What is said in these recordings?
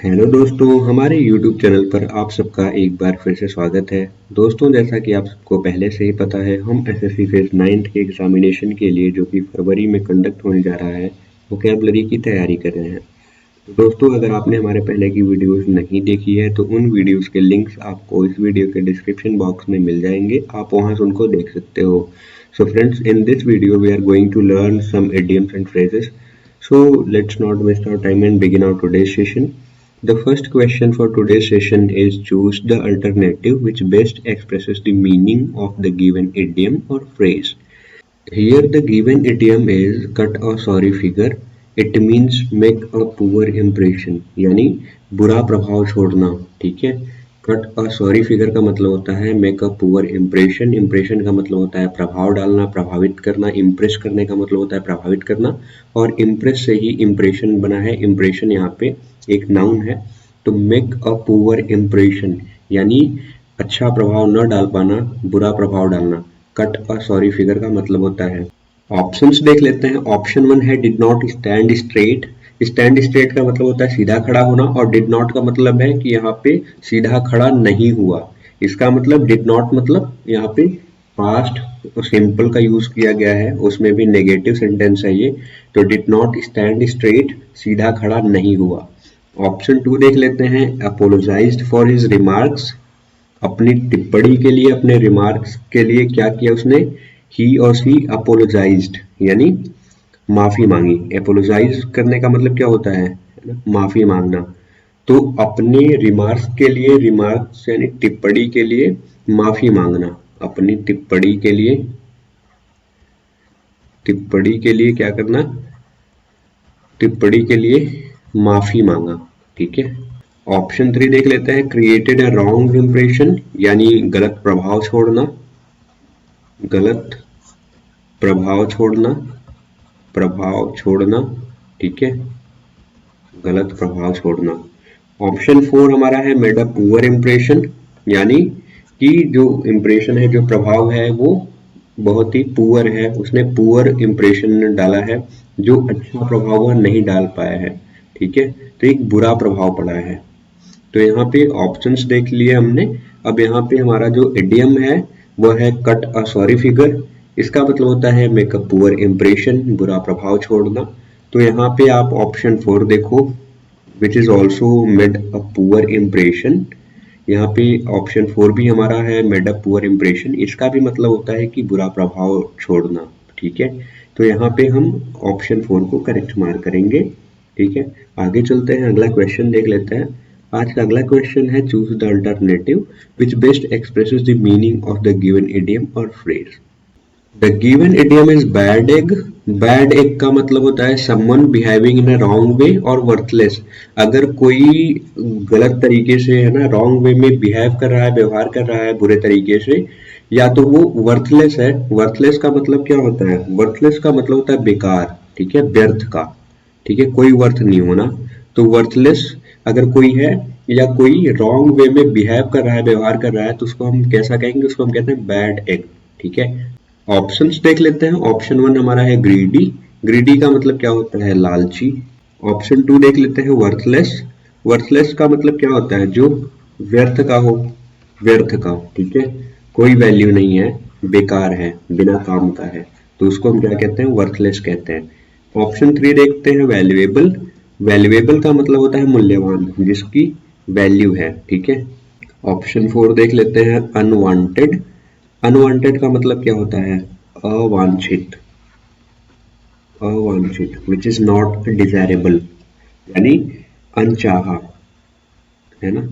Hello दोस्तों, हमारे YouTube channel पर आप सबका एक बार फिर से स्वागत है। दोस्तों, जैसा कि आप सबको पहले से ही पता है, हम एसएससी फेज 9th के एग्जामिनेशन के लिए जो कि फरवरी में कंडक्ट होने जा रहा है, वोकैबुलरी की तैयारी कर रहे हैं। तो दोस्तों, अगर आपने हमारे पहले की वीडियोस नहीं देखी है तो उन वीडियोस के लिंक्स आपको इस वीडियो के डिस्क्रिप्शन बॉक्स में मिल जाएंगे, आप वहां से उनको देख सकते हो। So friends, in this video we are going to learn some idioms and phrases. So let's not waste our time and begin our today's session. The first question for today's session is choose the alternative which best expresses the meaning of the given idiom or phrase. Here the given idiom is cut a sorry figure. It means make a poor impression, यानी बुरा प्रभाव छोड़ना। ठीक है, cut अ sorry figure का मतलब होता है make a poor impression. Impression का मतलब होता है प्रभाव डालना, प्रभावित करना। इम्प्रेस करने का मतलब होता है प्रभावित करना, और इम्प्रेस से ही इम्प्रेशन बना है। इम्प्रेशन यहाँ पे एक नाउन है। तो मेक अ पुअर इम्प्रेशन यानी अच्छा प्रभाव न डाल पाना, बुरा प्रभाव डालना। कट अ सॉरी फिगर का मतलब होता है। ऑप्शंस देख लेते हैं। ऑप्शन 1 है did not stand straight. Stand straight का मतलब होता है सीधा खड़ा होना, और डिड नॉट का मतलब है कि यहाँ पे सीधा खड़ा नहीं हुआ। इसका मतलब डिड नॉट मतलब यहाँ पे पास्ट सिंपल का यूज किया गया है, उसमें भी नेगेटिव सेंटेंस है ये। तो डिड नॉट स्टैंड स्ट्रेट, सीधा खड़ा नहीं हुआ। ऑप्शन 2 देख लेते हैं। Apologised for his remarks. अपनी टिप्पणी के लिए, अपने रिमार्क्स के लिए क्या किया उसने? ही और सी अपोलोजाइज्ड यानी माफी मांगी। अपोलोजाइज करने का मतलब क्या होता है? माफी मांगना। तो अपने रिमार्क्स के लिए, रिमार्क्स यानी टिप्पणी के लिए माफी मांगना। अपनी टिप्पणी के लिए, टिप्पणी के लिए क्या करना? टिप्पणी के लिए माफी मांगा। ठीक है। ऑप्शन 3 देख लेते हैं। क्रिएटेड अ रॉन्ग इंप्रेशन यानी गलत प्रभाव छोड़ना। गलत प्रभाव छोड़ना, प्रभाव छोड़ना। ठीक है, गलत प्रभाव छोड़ना। ऑप्शन 4 हमारा है मेड अ पुअर इम्प्रेशन यानी कि जो इम्प्रेशन है, जो प्रभाव है, वो बहुत ही पुअर है। उसने पुअर इम्प्रेशन डाला है, जो अच्छा प्रभाव वह नहीं डाल पाया है। ठीक है, तो एक बुरा प्रभाव पड़ा है। तो यहाँ पे ऑप्शंस देख लिए हमने। अब यहाँ पे हमारा जो इडियम है वो है कट अ सॉरी फिगर। इसका मतलब होता है मेक अ पुअर इम्प्रेशन, बुरा प्रभाव छोड़ना। तो यहाँ पे आप ऑप्शन 4 देखो, which is also made a poor impression. यहाँ पे ऑप्शन 4 भी हमारा है मेड अ पुअर इम्प्रेशन। इसका भी मतलब होता है कि बुरा प्रभाव छोड़ना। ठीक है, तो यहाँ पे हम ऑप्शन 4 को करेक्ट मार्क करेंगे। ठीक है, आगे चलते हैं, अगला क्वेश्चन देख लेते हैं। आज का अगला क्वेश्चन है choose the alternative which best expresses the meaning of the given idiom और phrase. The given idiom is bad egg. Bad egg का मतलब होता है someone behaving in a wrong way और वर्थलेस। अगर कोई गलत तरीके से, है ना, रॉन्ग वे में बिहेव कर रहा है, व्यवहार कर रहा है बुरे तरीके से, या तो वो वर्थलेस है। वर्थलेस का मतलब क्या होता है? वर्थलेस का मतलब होता है बेकार। ठीक है, व्यर्थ का। ठीक है, कोई वर्थ नहीं होना। तो वर्थलेस अगर कोई है, या कोई रॉन्ग वे में बिहेव कर रहा है, व्यवहार कर रहा है, तो उसको हम कैसा कहेंगे? उसको हम कहते हैं बैड एग। ठीक है, ऑप्शंस देख लेते हैं। ऑप्शन 1 हमारा है ग्रीडी। ग्रीडी का मतलब क्या होता है? लालची। ऑप्शन 2 देख लेते हैं वर्थलेस। वर्थलेस का मतलब क्या होता है? जो व्यर्थ का हो, व्यर्थ का। ठीक है, कोई वैल्यू नहीं है, बेकार है, बिना काम का है, तो उसको हम क्या कहते हैं? वर्थलेस कहते हैं। ऑप्शन 3 देखते हैं वैल्यूएबल। वैल्यूएबल का मतलब होता है मूल्यवान, जिसकी वैल्यू है। ठीक है। ऑप्शन 4 देख लेते हैं अनवांटेड। अनवांटेड का मतलब क्या होता है? अवांछित। अवांछित विच इज नॉट डिजायरेबल यानी अनचाहा, है ना।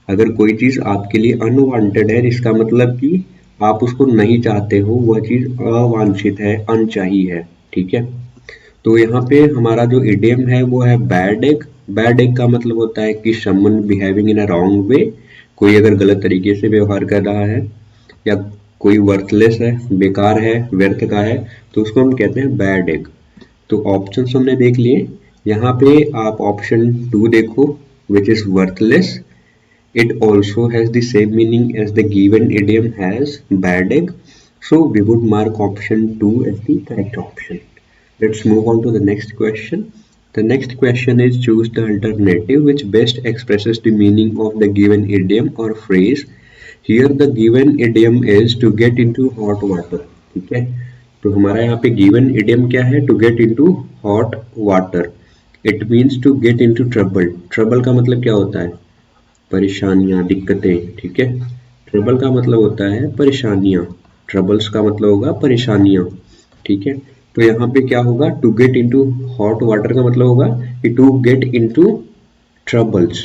अगर कोई चीज आपके लिए अनवांटेड है, इसका मतलब कि आप उसको नहीं चाहते हो, वह चीज अवांछित है, अनचाही है। ठीक है, तो यहाँ पे हमारा जो इडियम है वो है बैड एग। बैड एग का मतलब होता है कि someone behaving in a wrong वे। कोई अगर गलत तरीके से व्यवहार कर रहा है, या कोई वर्थलेस है, बेकार है, व्यर्थ का है, तो उसको हम कहते हैं बैड एग। तो ऑप्शंस हमने देख लिए। यहाँ पे आप ऑप्शन 2 देखो, which is worthless. It also has the same meaning as the given idiom has, bad egg. So we would mark option 2 as the correct option. Let's move on to the next question. The next question is choose the alternative which best expresses the meaning of the given idiom or phrase. Here the given idiom is to get into hot water. ठीक है, तो हमारा यहाँ पे given idiom क्या है? To get into hot water. It means to get into trouble. Trouble का मतलब क्या होता है? परेशानियां, दिक्कतें. ठीक है, ट्रबल का मतलब होता है परेशानियां, ट्रबल्स का मतलब होगा परेशानियां. ठीक है, तो यहाँ पे क्या होगा? To get into hot water का मतलब होगा कि टू गेट इनटू ट्रबल्स,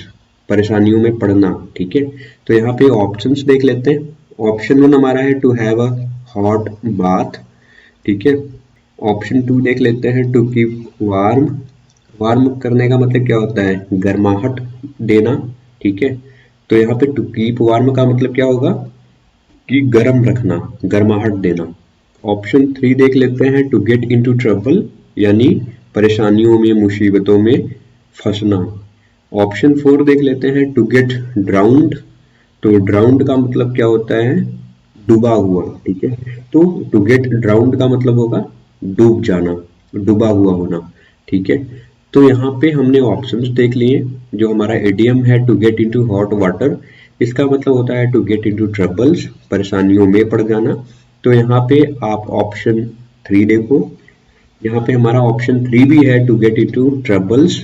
परेशानियों में पड़ना. ठीक है, तो यहाँ पे ऑप्शंस देख लेते हैं. ऑप्शन 1 हमारा है to have a hot bath. ठीक है, ऑप्शन 2 देख लेते हैं टू कीप वार्म. वार्म करने का मतलब क्या होता है? गर्माहट देना. ठीक है, तो यहाँ पे टू कीप वार्म का मतलब क्या होगा? कि गर्म रखना, गर्माहट देना. ऑप्शन 3 देख लेते हैं टू गेट इनटू ट्रबल, यानी परेशानियों में, मुसीबतों में फंसना. ऑप्शन 4 देख लेते हैं टू गेट ड्राउंड. तो ड्राउंड का मतलब क्या होता है? डूबा हुआ. ठीक है, तो टू गेट ड्राउंड का मतलब होगा डूब जाना, डूबा हुआ होना. ठीक है, तो यहाँ पे हमने ऑप्शंस देख लिए. जो हमारा इडियम है to get into hot water, इसका मतलब होता है टू गेट इनटू ट्रबल्स, परेशानियों में पड़ जाना. तो यहाँ पे आप ऑप्शन 3 देखो, यहाँ पे हमारा ऑप्शन 3 भी है टू गेट इनटू ट्रबल्स,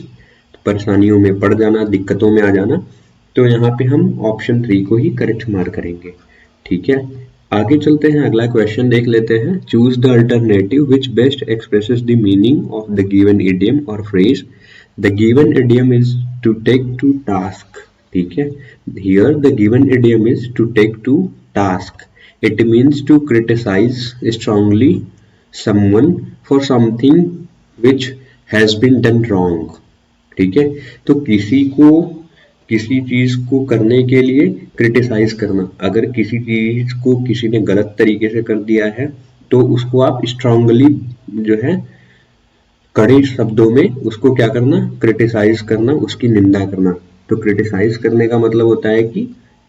परेशानियों में पड़ जाना, दिक्कतों में आ जाना. तो यहाँ पे हम ऑप्शन 3 को ही करेक्ट मार्क करेंगे. ठीक है, आगे चलते हैं, अगला क्वेश्चन देख लेते हैं. Choose the alternative which best expresses the meaning of the given idiom और phrase. The given idiom is to take to task. ठीक है, here the given idiom is to take to task. It means to criticise strongly someone for something which has been done wrong. ठीक है, तो किसी चीज को करने के लिए क्रिटिसाइज करना. अगर किसी चीज को किसी ने गलत तरीके से कर दिया है तो उसको आप स्ट्रांगली जो है कड़े शब्दों में उसको क्या करना? क्रिटिसाइज करना, उसकी निंदा करना. तो क्रिटिसाइज करने का मतलब होता है कि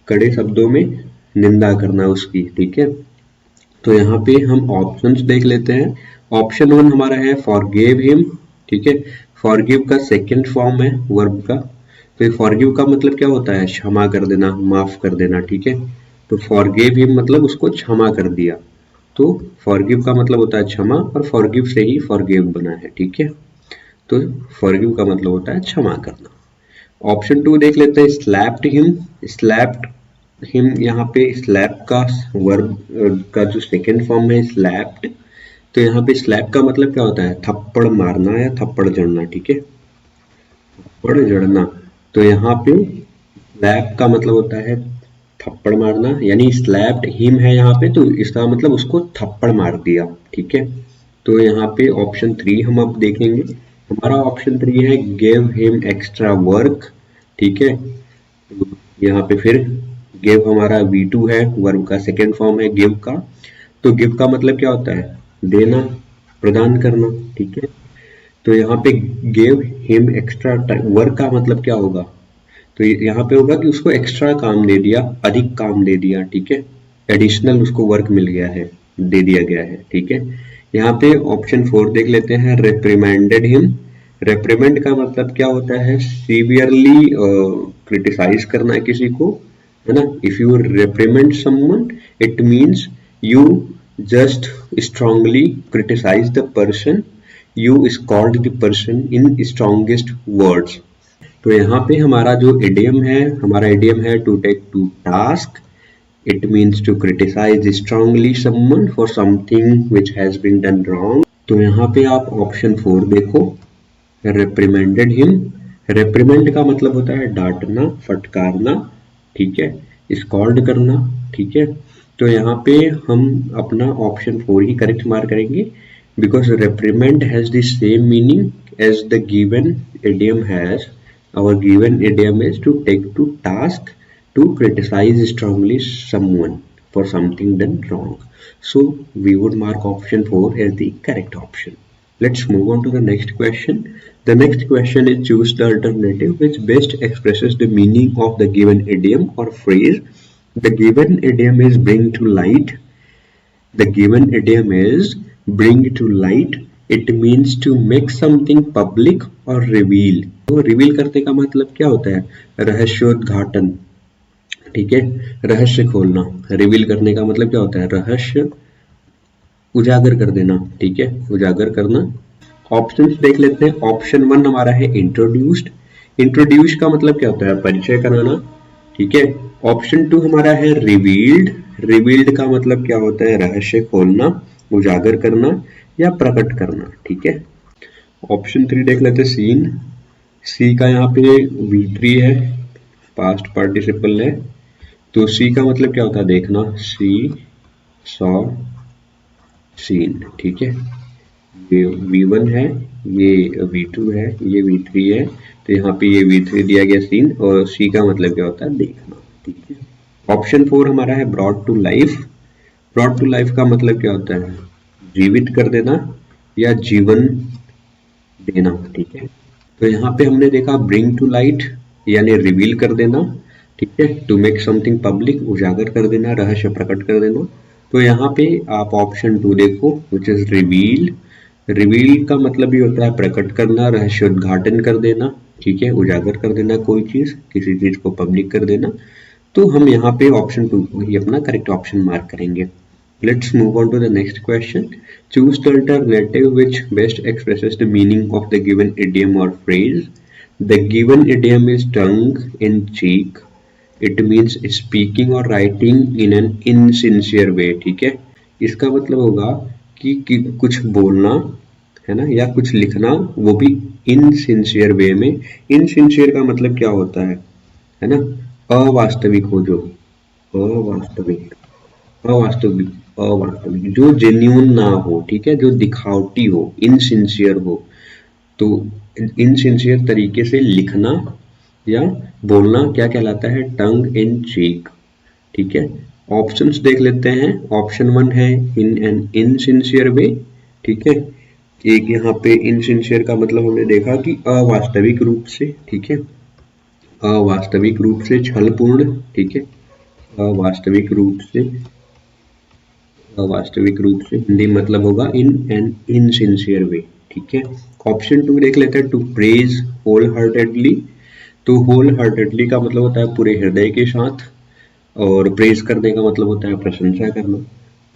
कड़े शब्दों में निंदा करना उसकी. ठीक है, तो यहाँ पे हम ऑप्शंस देख लेते हैं. ऑप्शन 1 हमारा है फॉरगिव हिम. ठीक है, फॉरगिव का सेकंड फॉर्म है वर्ब का. तो फॉरगिव का मतलब क्या होता है? क्षमा कर देना, माफ कर देना. ठीक है, तो फॉरगिव हिम मतलब उसको क्षमा कर दिया. तो फॉरगिव का मतलब होता है क्षमा, और फॉरगिव से ही फॉरगिव बना है. ठीक है, तो फॉरगिव का मतलब होता है क्षमा करना. ऑप्शन 2 देख लेते हैं स्लैप्ड हिम. स्लैप्ड हिम, यहाँ पे स्लैप का वर्ब का जो सेकेंड फॉर्म है स्लैप्ड. तो यहाँ पे स्लैप का मतलब क्या होता है? थप्पड़ मारना या थप्पड़ जड़ना. ठीक है, थप्पड़ जड़ना. तो यहाँ पे स्लैप का मतलब होता है थप्पड़ मारना, यानी स्लैप्ड हिम है यहाँ पे, तो इसका मतलब उसको थप्पड़ मार दिया. ठीक है, तो यहाँ पे ऑप्शन 3 हम अब देखेंगे. हमारा ऑप्शन 3 है गिव हिम एक्स्ट्रा वर्क. ठीक है, यहाँ पे फिर गिव हमारा V2 है, वर्ब का सेकेंड फॉर्म है गिव का. तो गिव का मतलब क्या होता है? देना, प्रदान करना. ठीक है, तो यहाँ पे गिव हिम एक्स्ट्रा वर्क का मतलब क्या होगा? तो यहाँ पे होगा कि उसको एक्स्ट्रा काम दे दिया, अधिक काम दे दिया. ठीक है, एडिशनल उसको वर्क मिल गया है, दे दिया गया है. ठीक है, यहाँ पे ऑप्शन 4 देख लेते हैं रेप्रिमेंडेड हिम. रेप्रिमेंड का मतलब क्या होता है? सीवियरली क्रिटिसाइज करना है किसी को, है ना. If you reprimand someone it means you just strongly criticize the person, you scold the person in strongest words. तो यहाँ पे हमारा जो इडियम है, हमारा इडियम है to take to task. It means to criticise strongly someone for something which has been done wrong. तो यहाँ पे आप ऑप्शन 4 देखो, रेप्रिमेंडेड हिम. रेप्रिमेंड का मतलब होता है डांटना, फटकारना. ठीक है, स्कॉल्ड करना. ठीक है, तो यहाँ पे हम अपना ऑप्शन 4 ही करेक्ट मार्क करेंगे, because reprimand has the same meaning as the given idiom has. Our given idiom is to take to task, to criticize strongly someone for something done wrong. So we would mark option 4 as the correct option. Let's move on to the next question. The next question is choose the alternative which best expresses the meaning of the given idiom or phrase. The given idiom is bring to light. The given idiom is bring to light it means to make something public और reveal. तो reveal करने का मतलब क्या होता है? रहस्योद्घाटन, ठीक है, रहस्य खोलना। रिवील करने का मतलब क्या होता है? रहस्य उजागर कर देना, ठीक है, उजागर करना। ऑप्शंस देख लेते हैं। ऑप्शन 1 हमारा है इंट्रोड्यूस्ड। इंट्रोड्यूस का मतलब क्या होता है? परिचय कराना, ठीक है। ऑप्शन 2 हमारा है रिवील्ड। रिवील्ड का मतलब क्या होता है? रहस्य खोलना, उजागर करना या प्रकट करना, ठीक है। ऑप्शन 3 देख लेते हैं सीन। सी का यहाँ पे V3 है, पास्ट पार्टिसिपल है, तो सी का मतलब क्या होता है? देखना, सी सॉ सीन, ठीक है। ये V1 है, ये V2 है, ये V3 है, तो यहाँ पे ये V3 दिया गया सीन, और सी का मतलब क्या होता है? देखना, ठीक है। ऑप्शन 4 हमारा है brought to life. Brought to life का मतलब क्या होता है? जीवित कर देना या जीवन देना, ठीक है। तो यहाँ पे हमने देखा ब्रिंग टू लाइट यानी रिवील कर देना, ठीक है। टू मेक समथिंग पब्लिक, उजागर कर देना, रहस्य प्रकट कर देना। तो यहाँ पे आप ऑप्शन 2 देखो, विच इज रिवील। रिवील का मतलब ये होता है प्रकट करना, रहस्य उद्घाटन कर देना, ठीक है, उजागर कर देना कोई चीज, किसी चीज को पब्लिक कर देना। तो हम यहाँ पे ऑप्शन 2 को ही अपना करेक्ट ऑप्शन मार्क करेंगे। Let's move on to the next question. Choose the alternative which best expresses the meaning of the given idiom or phrase. The given idiom is tongue in cheek. It means speaking or writing in an insincere way, ठीक है। इसका मतलब होगा कि कुछ बोलना है ना, या कुछ लिखना, वो भी इनसिंसियर वे में। इनसिंसियर का मतलब क्या होता है ना, अवास्तविक हो, जो अवास्तविक, अवास्तविक, अवास्तविक, जो जेन्यून ना हो, ठीक है, जो दिखावटी हो, इनसिंसियर हो। तो इनसिंसियर तरीके से लिखना या बोलना क्या कहलाता है? टंग इन चीक, ठीक है। ऑप्शंस देख लेते हैं। ऑप्शन 1 है इन एन इनसिंसियर वे, ठीक है। एक यहाँ पे इनसिंसियर का मतलब हमने देखा कि अवास्तविक रूप से, ठीक है, अवास्तविक रूप से छलपूर्ण, ठीक है, अवास्तविक रूप से, अवास्तविक रूप से हिंदी मतलब होगा इन एन इनसिंसियर वे, ठीक है। ऑप्शन 2 देख लेते हैं, टू प्रेज होल हार्टेडली। तो होल हार्टेडली का मतलब होता है पूरे हृदय के साथ, और प्रेज करने का मतलब होता है प्रशंसा करना।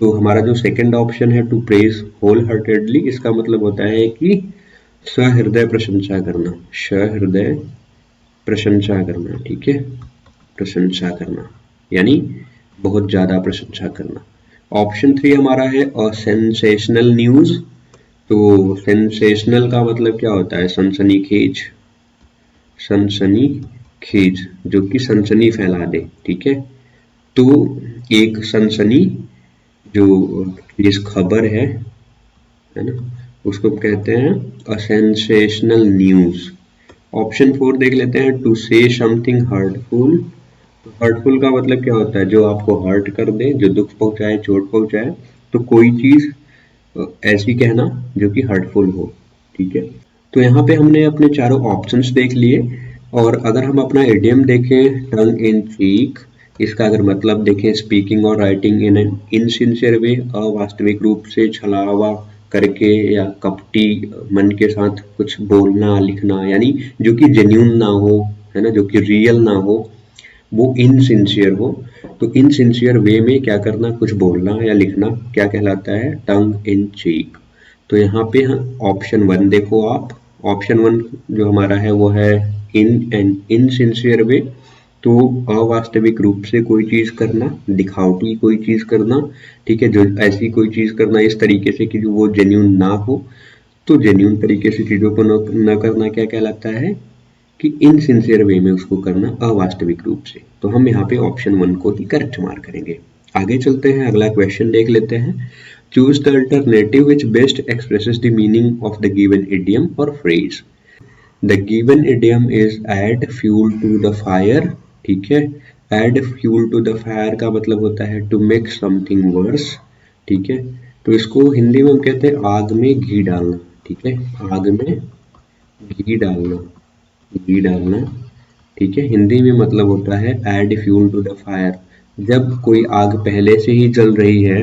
तो हमारा जो सेकंड ऑप्शन है टू प्रेज होल हार्टेडली, इसका मतलब होता है कि सहृदय प्रशंसा करना, सहृदय प्रशंसा करना, ठीक है, प्रशंसा करना यानी बहुत ज्यादा प्रशंसा करना। ऑप्शन 3 हमारा है सेंसेशनल न्यूज। तो सेंसेशनल का मतलब क्या होता है? सनसनीखेज, सनसनीखेज, जो कि सनसनी फैला दे, ठीक है। तो एक सनसनी जो जिस खबर है ना, उसको कहते हैं अ सेंसेशनल न्यूज। ऑप्शन 4 देख लेते हैं, टू से समथिंग हर्टफुल। हर्टफुल का मतलब क्या होता है? जो आपको हर्ट कर दे, जो दुख पहुंचाए, चोट पहुंचाए। तो कोई चीज ऐसी कहना जो कि हर्टफुल हो, ठीक है। तो यहाँ पे हमने अपने चारों ऑप्शंस देख लिए, और अगर हम अपना इडियम देखें टंग इन चीक, इसका अगर मतलब देखें स्पीकिंग और राइटिंग इन एन इनसिंसियर वे, अवास्तविक रूप से छलावा करके या कपटी मन के साथ कुछ बोलना लिखना, यानी जो कि जेन्यून ना हो, है ना, जो कि रियल ना हो, वो इनसिंसियर हो। तो इनसिंसियर वे में क्या करना? कुछ बोलना या लिखना क्या कहलाता है? टंग इन चीक। तो यहाँ पे ऑप्शन 1 देखो आप। ऑप्शन 1 जो हमारा है वो है इन एन इनसिंसियर वे। तो अवास्तविक रूप से कोई चीज करना, दिखावटी कोई चीज करना, ठीक है, जो ऐसी कोई चीज करना इस तरीके से कि जो वो जेन्यून ना हो। तो जेन्यून तरीके से चीजों को न करना क्या कहलाता है? कि इनसिंसियर वे में उसको करना, अवास्तविक रूप से। तो हम यहाँ पे ऑप्शन 1 को ही करेक्ट मार्क करेंगे। आगे चलते हैं, अगला क्वेश्चन देख लेते हैं। Choose the alternative which best expresses the meaning of the given idiom और phrase. The given idiom is add fuel to the fire, ठीक है। Add fuel to the fire का मतलब होता है टू मेक समथिंग वर्स, ठीक है। तो इसको हिंदी में हम कहते हैं आग में घी डालना, ठीक है, आग में घी डालना, घी डालना, ठीक है। हिंदी में मतलब होता है add fuel to the fire. जब कोई आग पहले से ही जल रही है,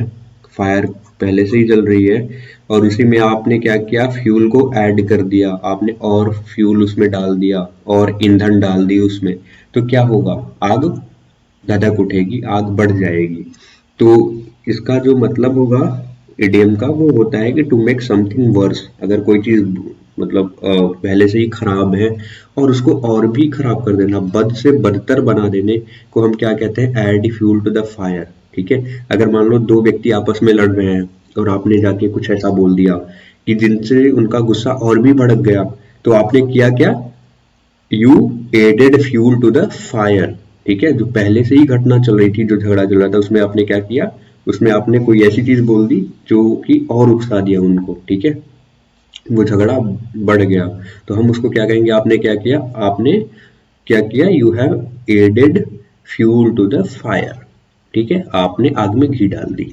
फायर पहले से ही जल रही है और उसी में आपने क्या किया, फ्यूल को ऐड कर दिया, आपने और फ्यूल उसमें डाल दिया और ईंधन डाल दी उसमें, तो क्या होगा, आग धधक उठेगी, आग बढ़ जाएगी। तो इसका जो मतलब होगा इडियम का वो होता है कि टू मेक समथिंग वर्स, अगर कोई चीज मतलब पहले से ही खराब है और उसको और भी खराब कर देना, बद से बदतर बना देने को हम क्या कहते हैं, add fuel to the fire. ठीक है, अगर मान लो दो व्यक्ति आपस में लड़ रहे हैं और आपने जाके कुछ ऐसा बोल दिया कि जिनसे उनका गुस्सा और भी भड़क गया, तो आपने किया क्या, you added fuel to the fire. ठीक है, जो पहले से ही घटना चल रही थी, जो झगड़ा चल रहा था, उसमें आपने क्या किया, उसमें आपने कोई ऐसी चीज बोल दी जो कि और उकसा दिया उनको। ठीक है, वो झगड़ा बढ़ गया, तो हम उसको क्या कहेंगे, आपने क्या किया, आपने क्या किया, you have added fuel to the fire. ठीक है, आपने आग में घी डाल दी।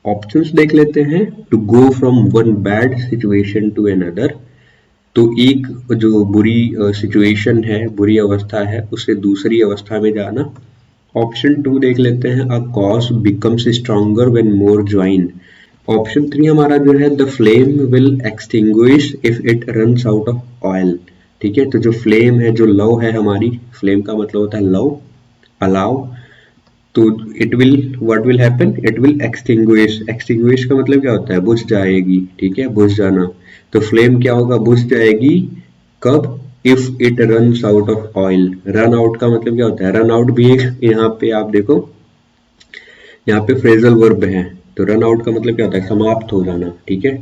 ऑप्शंस देख लेते हैं, to go from one bad situation to another, तो एक जो बुरी सिचुएशन है, बुरी अवस्था है, उससे दूसरी अवस्था में जाना। ऑप्शन 2 देख लेते हैं, a cause becomes stronger when more join. Option 3 हमारा जो है, the flame will extinguish if it runs out of oil. ठीक है, तो जो फ्लेम है, जो लव है हमारी, फ्लेम का मतलब होता है लव, अलाव, तो it will, what will happen, it will extinguish. Extinguish का मतलब क्या होता है, बुझ जाएगी। ठीक है, बुझ जाना, तो फ्लेम क्या होगा, बुझ जाएगी, कब, if it runs out of oil. Run out का मतलब क्या होता है, रन आउट भी एक, यहाँ पे आप देखो, यहाँ पे फ्रेजल वर्ब है, तो रन आउट का मतलब क्या होता है, समाप्त हो जाना। ठीक है,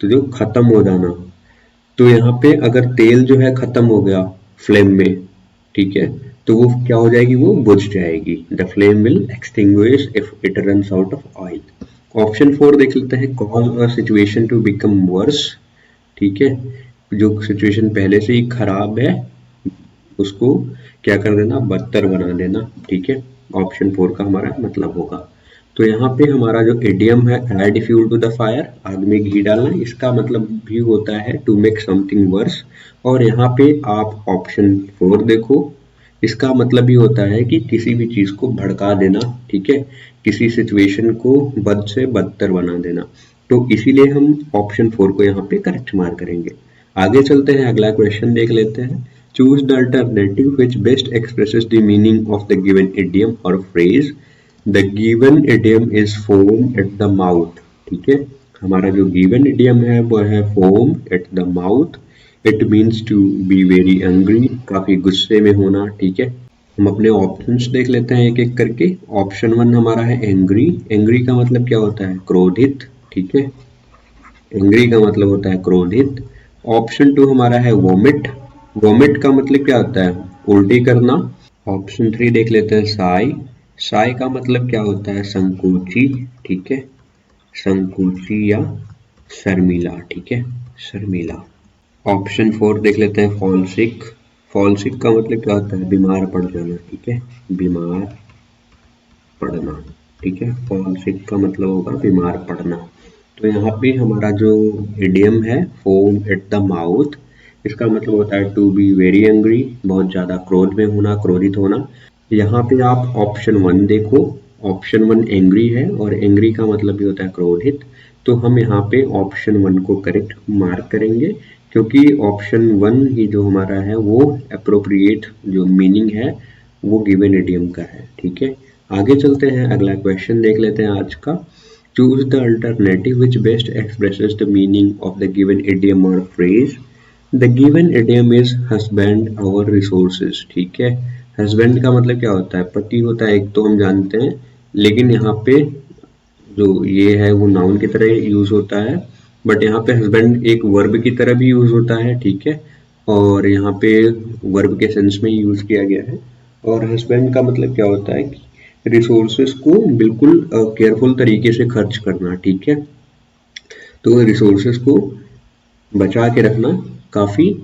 तो जो खत्म हो जाना, तो यहाँ पे अगर तेल जो है खत्म हो गया फ्लेम में, ठीक है, तो वो क्या हो जाएगी, वो बुझ जाएगी। The flame will extinguish if it runs out of oil. Option 4 देख लेते हैं, cause a situation to become worse. ठीक है, जो सिचुएशन पहले से ही खराब है उसको क्या कर देना, बदतर बना देना। ठीक है, ऑप्शन 4 का हमारा मतलब होगा। तो यहाँ पे हमारा जो इडियम है, add fuel to the fire, आग में घी डालना, इसका मतलब भी होता है टू मेक समथिंग वर्स। और यहाँ पे आप ऑप्शन 4 देखो, इसका मतलब भी होता है कि किसी भी चीज को भड़का देना। ठीक है, किसी सिचुएशन को बद से बदतर बना देना, तो इसीलिए हम ऑप्शन 4 को यहाँ पे करेक्ट मार्क करेंगे। आगे चलते हैं, अगला क्वेश्चन देख लेते हैं। Choose the alternative which best expresses the meaning of the given idiom और phrase. The given idiom is foam at the mouth. ठीक है, हमारा जो गिवन इडियम है वो है foam at the mouth. It means to be very angry, काफी गुस्से में होना। ठीक है, हम अपने ऑप्शंस देख लेते हैं एक एक करके। ऑप्शन 1 हमारा है एंग्री। एंग्री का मतलब क्या होता है, क्रोधित। ठीक है, एंग्री का मतलब होता है क्रोधित। ऑप्शन 2 हमारा है वोमिट। वोमिट का मतलब क्या होता है, उल्टी करना। ऑप्शन 3 देख लेते हैं साई। साई का मतलब क्या होता है, संकोची। ठीक है, संकोची या शर्मिला। ठीक है, शर्मिला। ऑप्शन 4 देख लेते हैं फॉल सिक। फॉल सिक का मतलब क्या होता है, बीमार पड़ जाना। ठीक है, बीमार पड़ना। ठीक है, फॉल सिक का मतलब होगा बीमार पड़ना। तो यहाँ पे हमारा जो इडियम है, फोम एट द माउथ, इसका मतलब होता है टू बी वेरी एंग्री, बहुत ज्यादा क्रोध में होना, क्रोधित होना। यहाँ पे आप ऑप्शन 1 देखो, ऑप्शन 1 एंग्री है और एंग्री का मतलब भी होता है क्रोधित। तो हम यहाँ पे ऑप्शन 1 को करेक्ट मार्क करेंगे, क्योंकि ऑप्शन 1 ही जो हमारा है वो अप्रोप्रिएट जो मीनिंग है वो गिवन इडियम का है। ठीक है, आगे चलते हैं, अगला क्वेश्चन देख लेते हैं आज का। Choose the alternative which best expresses the meaning of the given idiom और phrase. The given idiom is husband our resources. ठीक है, हस्बैंड का मतलब क्या होता है, पति होता है एक, तो हम जानते हैं, लेकिन यहाँ पे जो ये है वो नाउन की तरह यूज होता है, बट यहाँ पे हस्बैंड एक वर्ब की तरह भी यूज होता है। ठीक है, और यहाँ पे वर्ब के सेंस में यूज किया गया है। और हस्बैंड का मतलब क्या होता है कि रिसोर्सेस को बिल्कुल केयरफुल तरीके से खर्च करना। ठीक है, तो रिसोर्सेस को बचा के रखना, काफी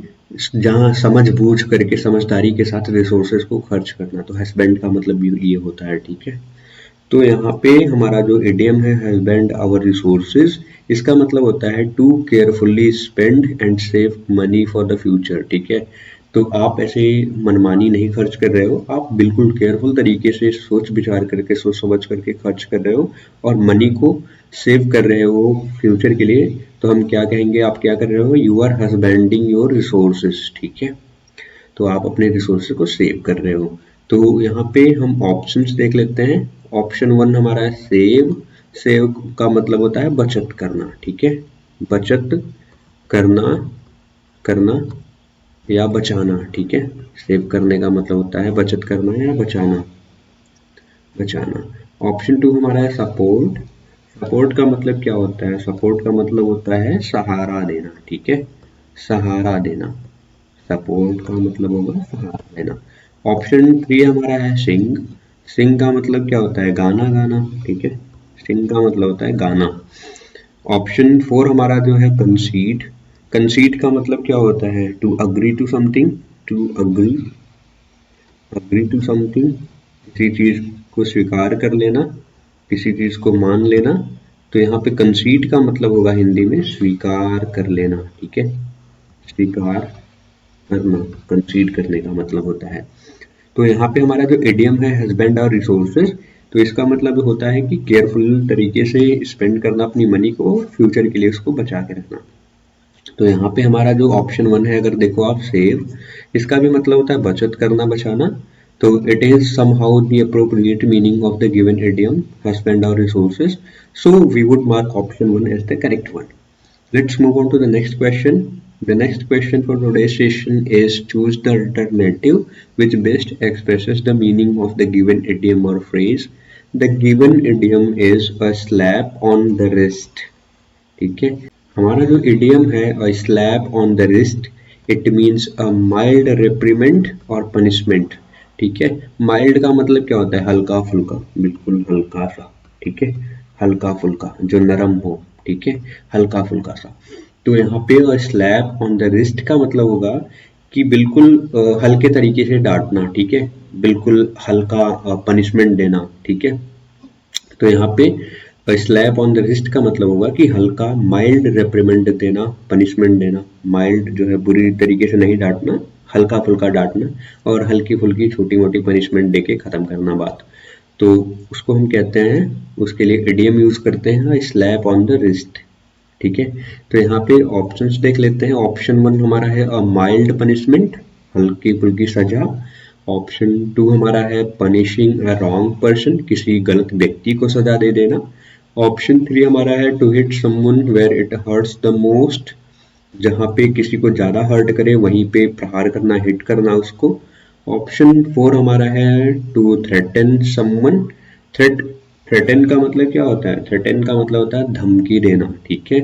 जहाँ समझ बूझ करके समझदारी के साथ रिसोर्सेस को खर्च करना, तो हस्बैंड का मतलब भी ये होता है। ठीक है, तो यहाँ पे हमारा जो इडियम है हस्बैंड आवर रिसोर्सेज, इसका मतलब होता है to carefully spend and save money for the future. ठीक है, तो आप ऐसे मनमानी नहीं खर्च कर रहे हो, आप बिल्कुल केयरफुल तरीके से सोच विचार करके, सोच समझ करके खर्च कर रहे हो और मनी को सेव कर रहे हो फ्यूचर के लिए। तो हम क्या कहेंगे, आप क्या कर रहे हो, यू आर हस्बैंडिंग योर रिसोर्सेज। ठीक है, तो आप अपने रिसोर्सेज को सेव कर रहे हो। तो यहाँ पे हम ऑप्शंस देख लेते हैं। ऑप्शन 1 हमारा है सेव। सेव का मतलब होता है बचत करना। ठीक है, बचत करना, करना या बचाना। ठीक है, सेव करने का मतलब होता है बचत करना या बचाना, बचाना। ऑप्शन 2 हमारा है सपोर्ट। सपोर्ट का मतलब क्या होता है, सपोर्ट का मतलब होता है सहारा देना। ठीक है, सहारा देना, सपोर्ट का मतलब होगा सहारा देना। ऑप्शन 3 हमारा है सिंग। सिंग का मतलब क्या होता है, गाना गाना। ठीक है, सिंग का मतलब होता है गाना। ऑप्शन 4 हमारा जो है कंसीड। कंसीड का मतलब क्या होता है, to agree to something, to agree, agree to something, किसी चीज को स्वीकार कर लेना, किसी चीज को मान लेना। तो यहाँ पे कंसीड का मतलब होगा हिंदी में स्वीकार कर लेना। ठीक है, स्वीकार करना, कंसीड करने का मतलब होता है। तो यहाँ पे हमारा जो इडियम है हस्बैंड और रिसोर्सेज, तो इसका मतलब होता है कि केयरफुल तरीके से स्पेंड करना अपनी मनी को, फ्यूचर के लिए उसको बचा के रखना। तो यहाँ पे हमारा जो ऑप्शन 1 है, अगर देखो आप सेव, इसका भी मतलब होता है बचत करना, बचाना। तो it is somehow the appropriate meaning of the given idiom husband और resources, so we would mark option 1 as the correct one. Let's move on to the next question. The next question for today's session is choose the alternative which best expresses the meaning of the given idiom or phrase. The given idiom is a slap on the wrist. ठीक है, हमारा जो idiom है a slap on the wrist, it means a mild reprimand or punishment. ठीक है, mild का मतलब क्या होता है, हल्का फुल्का, बिल्कुल हल्का सा। ठीक है, हल्का फुल्का, जो नरम हो। ठीक है, हल्का फुल्का सा। तो यहाँ पे स्लैप ऑन द रिस्ट का मतलब होगा कि बिल्कुल हल्के तरीके से डांटना। ठीक है, बिल्कुल हल्का पनिशमेंट देना। ठीक है, तो यहाँ पे स्लैप ऑन द रिस्ट का मतलब होगा कि हल्का माइल्ड रेप्रिमेंड देना, पनिशमेंट देना। माइल्ड जो है बुरी तरीके से नहीं डांटना, हल्का फुल्का डांटना, और हल्की फुल्की छोटी मोटी पनिशमेंट देके खत्म करना बात। तो उसको हम कहते हैं, उसके लिए इडियम यूज करते हैं स्लैप ऑन द रिस्ट। ठीक है, तो यहाँ पे ऑप्शंस देख लेते हैं। ऑप्शन 1 हमारा है अ माइल्ड पनिशमेंट, हल्की फुल्की सजा। ऑप्शन 2 हमारा है पनिशिंग अ रॉन्ग पर्सन, किसी गलत व्यक्ति को सजा दे देना। ऑप्शन 3 हमारा है to hit someone where it hurts the most, जहाँ पे किसी को ज्यादा हर्ट करे वहीं पे प्रहार करना, हिट करना उसको। ऑप्शन 4 हमारा है टू थ्रेटन समवन। थ्रेटन का मतलब क्या होता है, थ्रेटन का मतलब होता है धमकी देना। ठीक है,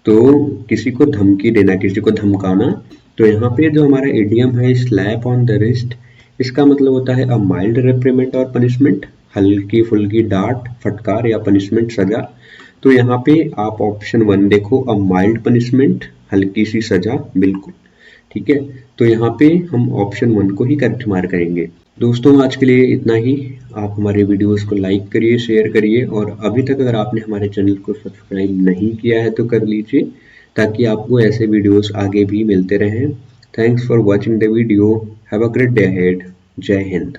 तो किसी को धमकी देना, किसी को धमकाना। तो यहाँ पे जो हमारा इडियम है स्लैप ऑन द रिस्ट, इसका मतलब होता है अ माइल्ड रेप्रिमेंट और पनिशमेंट, हल्की फुल्की डांट, फटकार या पनिशमेंट, सजा। तो यहाँ पे आप ऑप्शन 1 देखो, अ माइल्ड पनिशमेंट, हल्की सी सजा, बिल्कुल। ठीक है, तो यहाँ पे हम ऑप्शन 1 को ही करेक्ट मार्क करेंगे। दोस्तों आज के लिए इतना ही। आप हमारे वीडियोस को लाइक करिए, शेयर करिए, और अभी तक अगर आपने हमारे चैनल को सब्सक्राइब नहीं किया है तो कर लीजिए, ताकि आपको ऐसे वीडियोस आगे भी मिलते रहें। Thanks for watching the video. Have a great day ahead. जय हिंद।